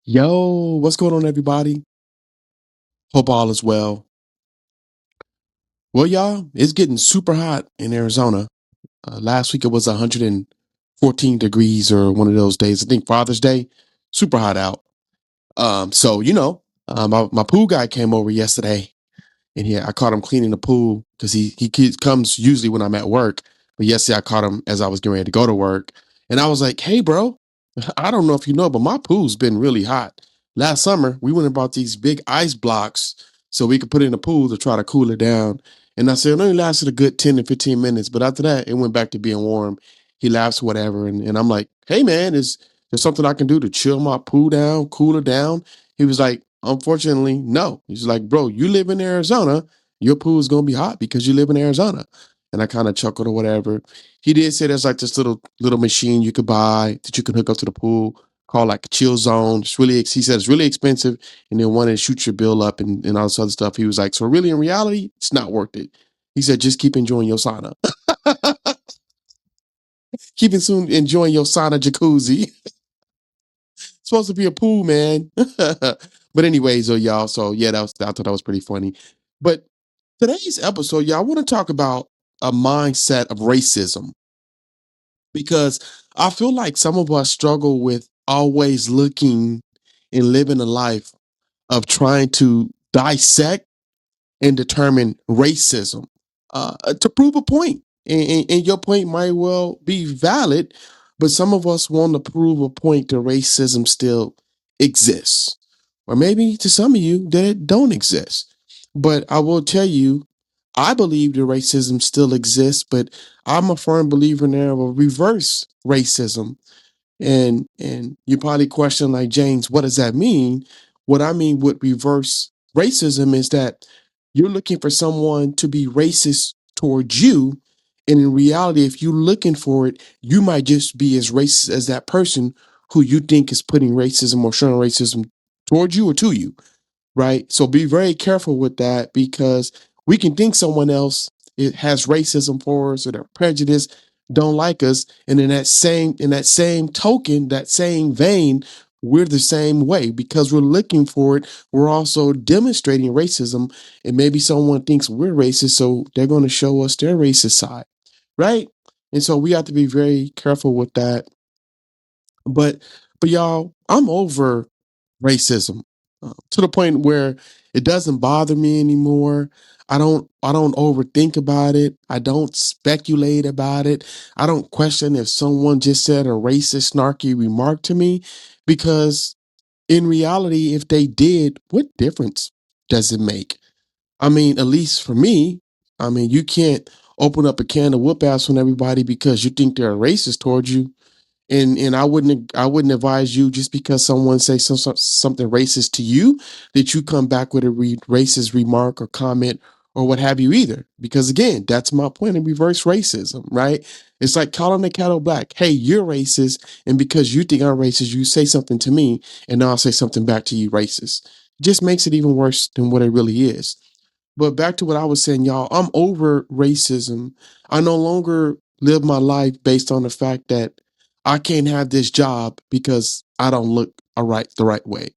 Yo, what's going on, everybody? Hope all is well. Well, y'all, it's getting super hot in Arizona. Last week it was 114 degrees or one of those days. I think Father's Day, super hot out. My pool guy came over yesterday, and I caught him cleaning the pool because comes usually when I'm at work. But yesterday I caught him as I was getting ready to go to work, and I was like, "Hey, bro, I don't know if you know, but my pool's been really hot. Last summer we went and bought these big ice blocks so we could put it in the pool to try to cool it down. And I said it only lasted a good 10 to 15 minutes, but after that it went back to being warm." He laughs, whatever, and I'm like, "Hey, man, is there something I can do to chill my pool down, cool it down?" He was like, "Unfortunately, no." He's like, "Bro, you live in Arizona. Your pool is gonna be hot because you live in Arizona." And I kind of chuckled or whatever. He did say there's like this little machine you could buy that you can hook up to the pool called like a chill zone. He said it's really expensive, and then one that shoots your bill up and all this other stuff. He was like, so really in reality, it's not worth it. He said, just keep enjoying your sauna. Enjoying your sauna jacuzzi. It's supposed to be a pool, man. But anyways, y'all. So yeah, I thought that was pretty funny. But today's episode, y'all, I want to talk about a mindset of racism because I feel like some of us struggle with always looking and living a life of trying to dissect and determine racism to prove a point. And your point might well be valid, but some of us want to prove a point that racism still exists. Or maybe to some of you that it don't exist. But I will tell you, I believe that racism still exists, but I'm a firm believer now of reverse racism. And you probably question, like, James, what does that mean? What I mean with reverse racism is that you're looking for someone to be racist towards you, and in reality, if you're looking for it, you might just be as racist as that person who you think is putting racism or showing racism towards you or to you, right? So be very careful with that, because we can think someone else it has racism for us or they're prejudiced, don't like us, and in that same token, that same vein, we're the same way because we're looking for it. We're also demonstrating racism, and maybe someone thinks we're racist, so they're going to show us their racist side, right? And so we have to be very careful with that. But but y'all, I'm over racism to the point where it doesn't bother me anymore. I don't overthink about it. I don't speculate about it. I don't question if someone just said a racist, snarky remark to me, because in reality, if they did, what difference does it make? I mean, at least for me, I mean, you can't open up a can of whoop ass on everybody because you think they're racist towards you. And I wouldn't advise you, just because someone says something racist to you, that you come back with a racist remark or comment or what have you either, because again, that's my point in reverse racism, right? It's like calling the cattle black. Hey, you're racist, and because you think I'm racist, you say something to me, and now I'll say something back to you racist. Just makes it even worse than what it really is. But back to what I was saying, y'all, I'm over racism. I no longer live my life based on the fact that I can't have this job because I don't look the right way.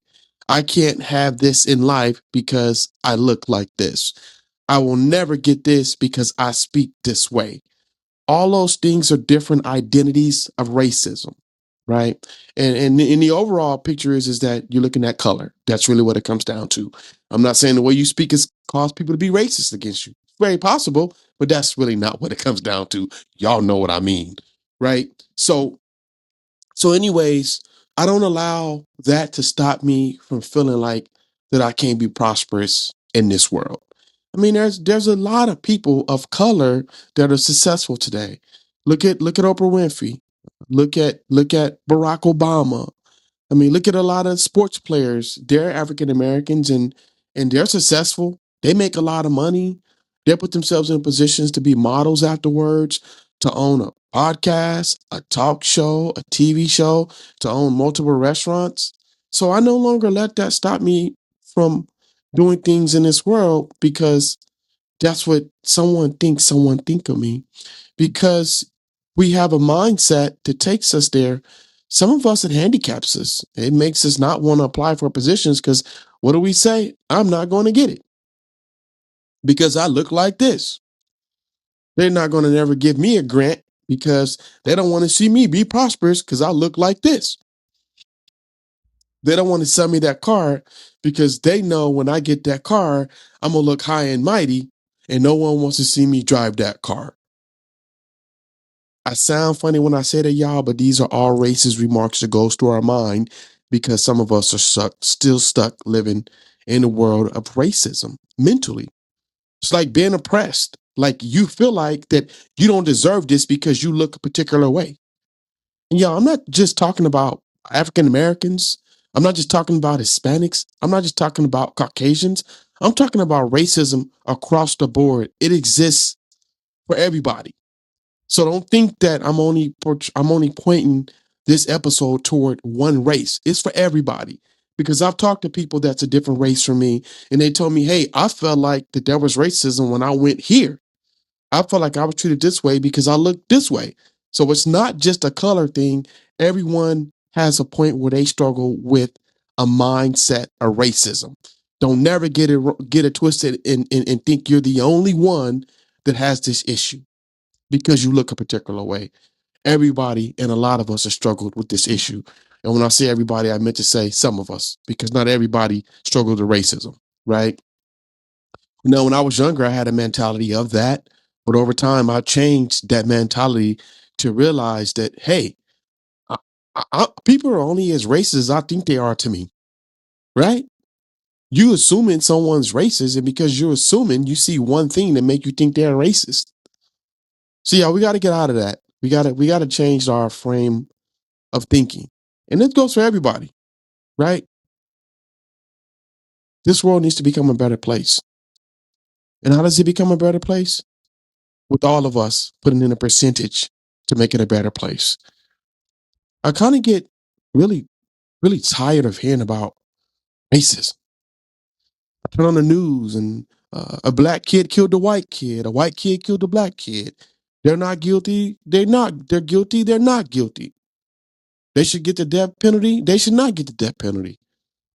I can't have this in life because I look like this. I will never get this because I speak this way. All those things are different identities of racism, right? And the overall picture is that you're looking at color. That's really what it comes down to. I'm not saying the way you speak is cause people to be racist against you. It's very possible, but that's really not what it comes down to. Y'all know what I mean, right? So anyways, I don't allow that to stop me from feeling like that I can't be prosperous in this world. I mean, there's a lot of people of color that are successful today. Look at Oprah Winfrey. Look at Barack Obama. I mean, look at a lot of sports players. They're African Americans, and they're successful. They make a lot of money. They put themselves in positions to be models afterwards, to own a podcast, a talk show, a TV show, to own multiple restaurants. So I no longer let that stop me from doing things in this world, because that's what someone think of me, because we have a mindset that takes us there Some of us, it handicaps us. It makes us not want to apply for positions because what do we say? I'm not going to get it because I look like this. They're not going to never give me a grant because they don't want to see me be prosperous because I look like this. They don't want to sell me that car because they know when I get that car, I'm going to look high and mighty and no one wants to see me drive that car. I sound funny when I say that, y'all, but these are all racist remarks that goes through our mind because some of us are still stuck living in a world of racism mentally. It's like being oppressed. Like you feel like that you don't deserve this because you look a particular way. And yeah, I'm not just talking about African Americans. I'm not just talking about Hispanics. I'm not just talking about Caucasians. I'm talking about racism across the board. It exists for everybody. So don't think that I'm only pointing this episode toward one race. It's for everybody. Because I've talked to people that's a different race from me, and they told me, hey, I felt like that there was racism when I went here. I felt like I was treated this way because I look this way. So it's not just a color thing. Everyone has a point where they struggle with a mindset of racism. Don't never get it twisted and think you're the only one that has this issue because you look a particular way. Everybody and a lot of us have struggled with this issue. And when I say everybody, I meant to say some of us because not everybody struggled with racism, right? When I was younger, I had a mentality of that. But over time, I changed that mentality to realize that, hey, people are only as racist as I think they are to me, right? You assuming someone's racist, and because you're assuming, you see one thing that make you think they're racist. So yeah, we got to get out of that. We got to change our frame of thinking, and this goes for everybody, right? This world needs to become a better place. And how does it become a better place? With all of us putting in a percentage to make it a better place. I kind of get really, really tired of hearing about racism. I turn on the news and a black kid killed a white kid. A white kid killed a black kid. They're not guilty. They're not. They're guilty. They're not guilty. They should get the death penalty. They should not get the death penalty.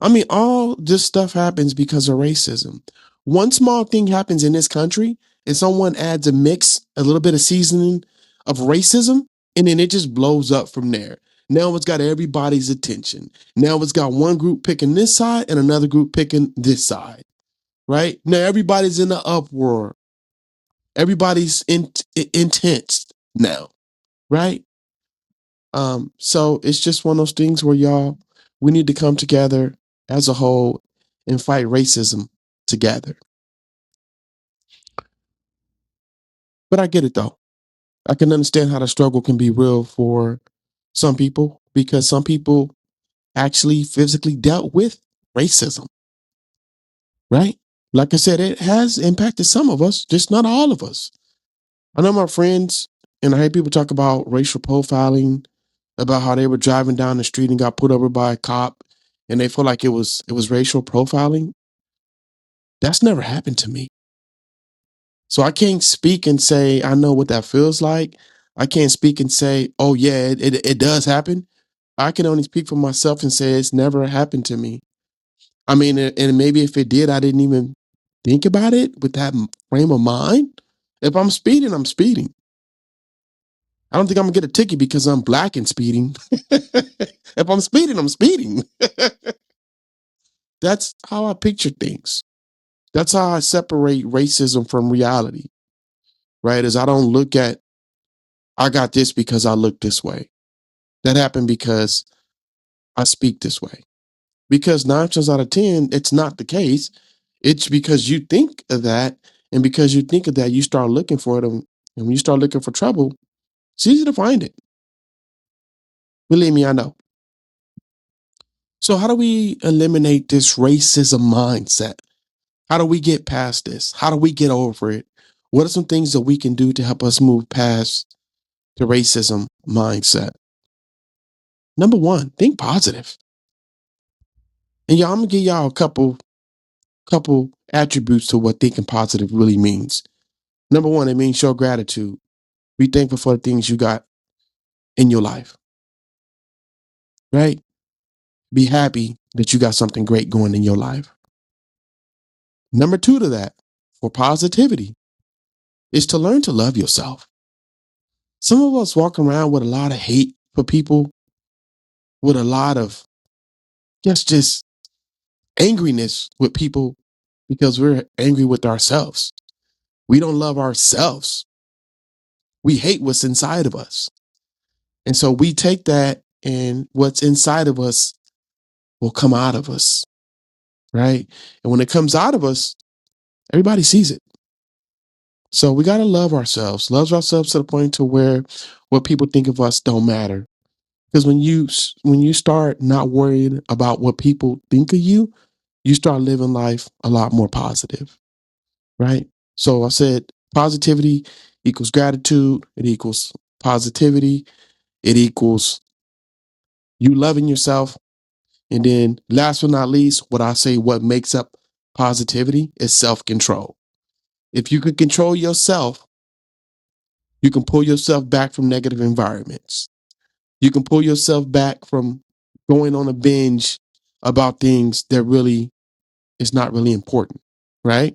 I mean, all this stuff happens because of racism. One small thing happens in this country, and someone adds a little bit of seasoning of racism, and then it just blows up from there. Now it's got everybody's attention. Now it's got one group picking this side and another group picking this side, right? Now everybody's in the uproar. Everybody's intense now, right? So it's just one of those things where y'all, we need to come together as a whole and fight racism together. But I get it though. I can understand how the struggle can be real for some people because some people actually physically dealt with racism, right? Like I said, it has impacted some of us, just not all of us. I know my friends, and I hear people talk about racial profiling, about how they were driving down the street and got put over by a cop, and they feel like it was racial profiling. That's never happened to me. So I can't speak and say I know what that feels like. I can't speak and say, oh yeah, it does happen. I can only speak for myself and say it's never happened to me. I mean, and maybe if it did, I didn't even think about it with that frame of mind. If I'm speeding, I'm speeding. I don't think I'm gonna get a ticket because I'm black and speeding. If I'm speeding, I'm speeding. That's how I picture things. That's how I separate racism from reality, right? Is I don't look at, I got this because I look this way. That happened because I speak this way. Because 9 times out of 10, it's not the case. It's because you think of that. And because you think of that, you start looking for it. And when you start looking for trouble, it's easy to find it. Believe me, I know. So, how do we eliminate this racism mindset? How do we get past this? How do we get over it? What are some things that we can do to help us move past the racism mindset? Number one, think positive. And y'all, I'm gonna give y'all a couple attributes to what thinking positive really means. Number one, it means show gratitude. Be thankful for the things you got in your life. right? Be happy that you got something great going in your life. Number two to that, for positivity, is to learn to love yourself. Some of us walk around with a lot of hate for people, with a lot of just angriness with people because we're angry with ourselves. We don't love ourselves. We hate what's inside of us. And so we take that, and what's inside of us will come out of us, right? And when it comes out of us, everybody sees it. So we got to love ourselves to the point to where what people think of us don't matter. Because when you start not worrying about what people think of you, you start living life a lot more positive, right? So I said positivity equals gratitude. It equals positivity. It equals you loving yourself. And then last but not least, what I say, what makes up positivity is self-control. If you can control yourself, you can pull yourself back from negative environments. You can pull yourself back from going on a binge about things that really is not really important, right?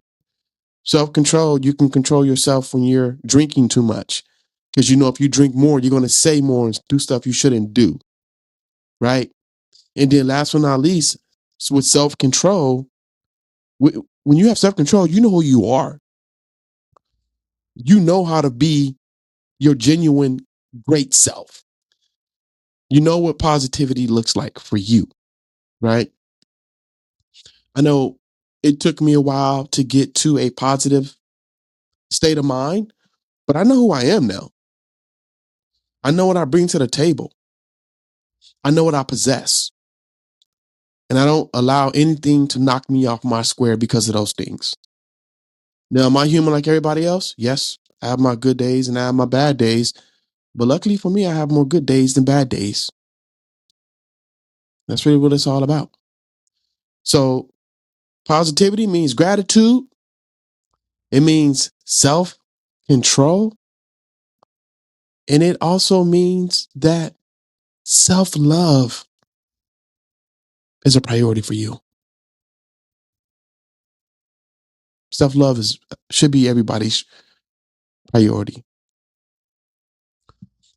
Self-control, you can control yourself when you're drinking too much. Because if you drink more, you're going to say more and do stuff you shouldn't do, right? And then last but not least, with self-control, when you have self-control, you know who you are. You know how to be your genuine great self. You know what positivity looks like for you, right? I know it took me a while to get to a positive state of mind, but I know who I am now. I know what I bring to the table. I know what I possess. And I don't allow anything to knock me off my square because of those things. Now, am I human like everybody else? Yes. I have my good days and I have my bad days. But luckily for me, I have more good days than bad days. That's really what it's all about. So positivity means gratitude. It means self-control. And it also means that self-love is a priority for you. Self-love should be everybody's priority.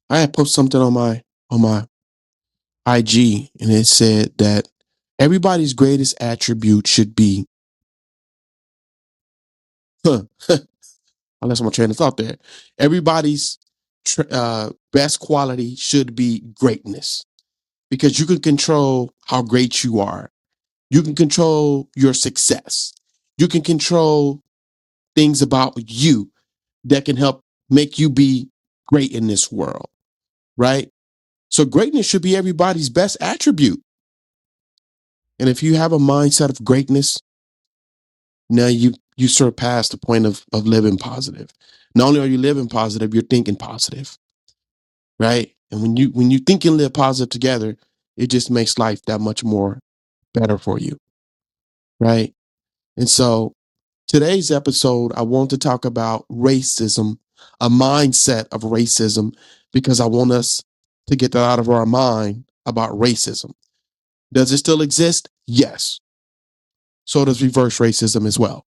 I had posted something on my IG, and it said that everybody's greatest attribute should be, huh, unless I'm a train of thought there. Everybody's best quality should be greatness, because you can control how great you are. You can control your success. You can control things about you that can help make you be great in this world, right? So greatness should be everybody's best attribute. And if you have a mindset of greatness, now you surpass the point of living positive. Not only are you living positive, you're thinking positive, right? And when you think and live positive together, it just makes life that much more better for you, right? And so today's episode, I want to talk about racism, a mindset of racism, because I want us to get that out of our mind about racism. Does it still exist? Yes. So does reverse racism as well.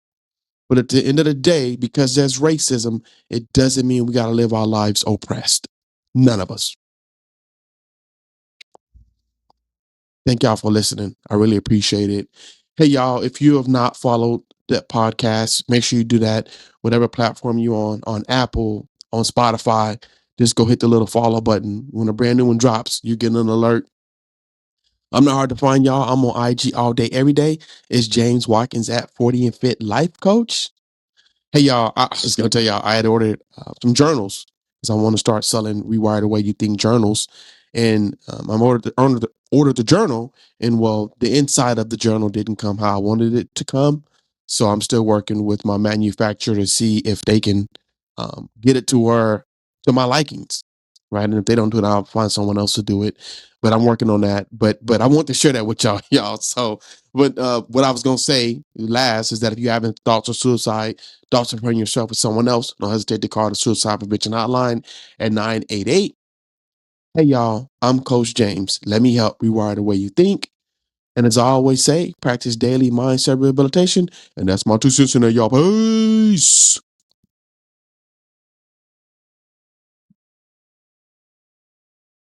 But at the end of the day, because there's racism, it doesn't mean we got to live our lives oppressed. None of us. Thank y'all for listening. I really appreciate it. Hey, y'all, if you have not followed that podcast, make sure you do that. Whatever platform you're on Apple, on Spotify, just go hit the little follow button. When a brand new one drops, you get an alert. I'm not hard to find, y'all. I'm on IG all day, every day. It's James Watkins at 40 and Fit Life Coach. Hey, y'all, I was going to tell y'all I had ordered some journals because I want to start selling Rewire the Way You Think journals. And I'm ordered the journal. And well, the inside of the journal didn't come how I wanted it to come. So I'm still working with my manufacturer to see if they can get it to my likings. Right. And if they don't do it, I'll find someone else to do it. But I'm working on that. But I want to share that with y'all, y'all. So, but what I was going to say last is that if you have thoughts of suicide, thoughts of hurting yourself or someone else, don't hesitate to call the Suicide Prevention Hotline at 988 Hey, y'all, I'm Coach James. Let me help rewire the way you think. And as I always say, practice daily mindset rehabilitation. And that's my 2 cents in there, y'all. Peace.